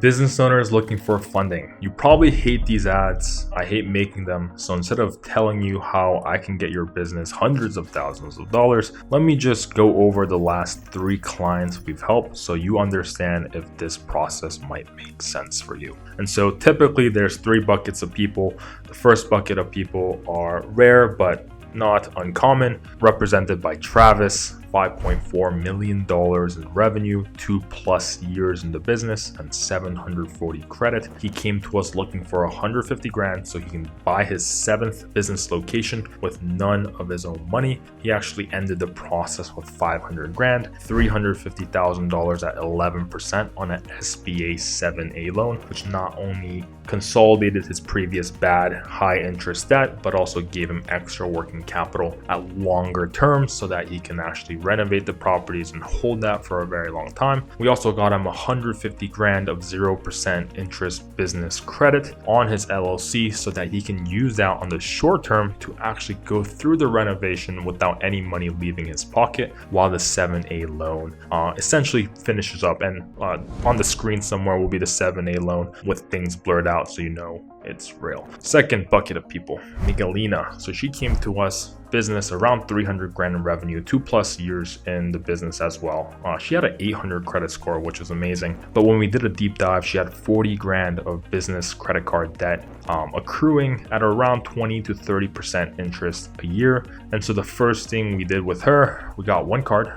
Business owners looking for funding. You probably hate these ads. I hate making them. So instead of telling you how I can get your business hundreds of thousands of dollars, let me just go over the last 3 clients we've helped so you understand if this process might make sense for you. And so typically there's 3 buckets of people. The first bucket of people are rare but not uncommon, represented by Travis. $5.4 million in revenue, 2+ years in the business, and 740 credit. He came to us looking for 150 grand so he can buy his 7th business location with none of his own money. He actually ended the process with 500 grand, $350,000 at 11% on an SBA 7A loan, which not only consolidated his previous bad high interest debt, but also gave him extra working capital at longer terms so that he can actually renovate the properties and hold that for a very long time. We also got him 150 grand of 0% interest business credit on his LLC so that he can use that on the short term to actually go through the renovation without any money leaving his pocket while the 7A loan essentially finishes up. And on the screen somewhere will be the 7A loan with things blurred out so you know it's real. Second bucket of people, Miguelina. So she came to us, business around 300 grand in revenue, 2+ years in the business as well. She had an 800 credit score, which is amazing. But when we did a deep dive, she had 40 grand of business credit card debt, accruing at around 20 to 30% interest a year. And so the first thing we did with her, we got 1 card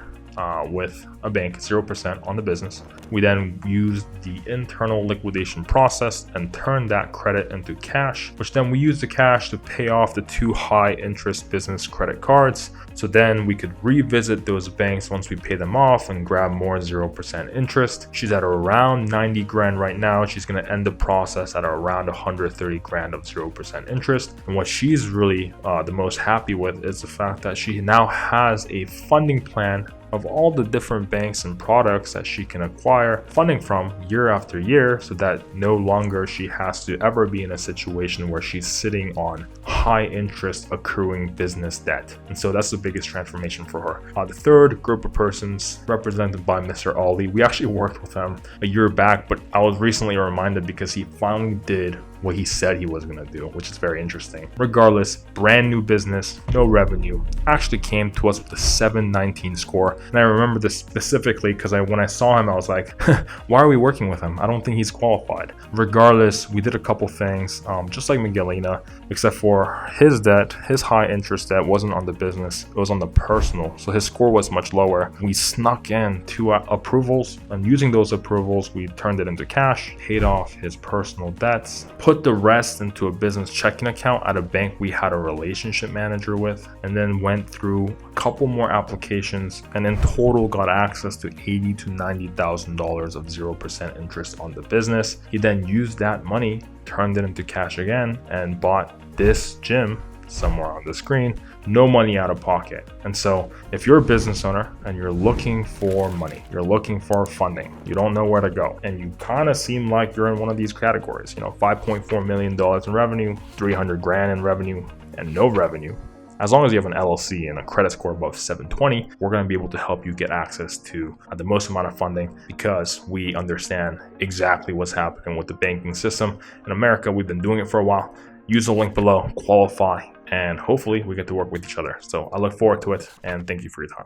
with a bank, 0% on the business. We then used the internal liquidation process and turned that credit into cash, which then we used the cash to pay off the 2 high interest business credit cards. So then we could revisit those banks once we pay them off and grab more 0% interest. She's at around 90 grand right now. She's going to end the process at around 130 grand of 0% interest. And what she's really the most happy with is the fact that she now has a funding plan of all the different banks and products that she can acquire funding from year after year, so that no longer she has to ever be in a situation where she's sitting on high interest accruing business debt. And so that's the biggest transformation for her. The third group of persons, represented by Mr. Ali. We actually worked with him a year back, but I was recently reminded because he finally did what he said he was going to do, which is very interesting. Regardless, brand new business, no revenue, actually came to us with a 719 score. And I remember this specifically because when I saw him, I was like, why are we working with him? I don't think he's qualified. Regardless, we did a couple things, just like Miguelina, except for his debt, his high interest debt wasn't on the business, it was on the personal. So his score was much lower. We snuck in 2 approvals, and using those approvals, we turned it into cash, paid off his personal debts, put the rest into a business checking account at a bank we had a relationship manager with, and then went through a couple more applications, and in total got access to $80,000 to $90,000 of 0% interest on the business. He then used that money, turned it into cash again, and bought this gym somewhere on the screen, no money out of pocket. And so if you're a business owner and you're looking for money, you're looking for funding, you don't know where to go, and you kind of seem like you're in one of these categories, $5.4 million in revenue, 300 grand in revenue, and no revenue. As long as you have an LLC and a credit score above 720, we're going to be able to help you get access to the most amount of funding, because we understand exactly what's happening with the banking system in America. We've been doing it for a while. Use the link below, qualify, and hopefully we get to work with each other. So I look forward to it, and thank you for your time.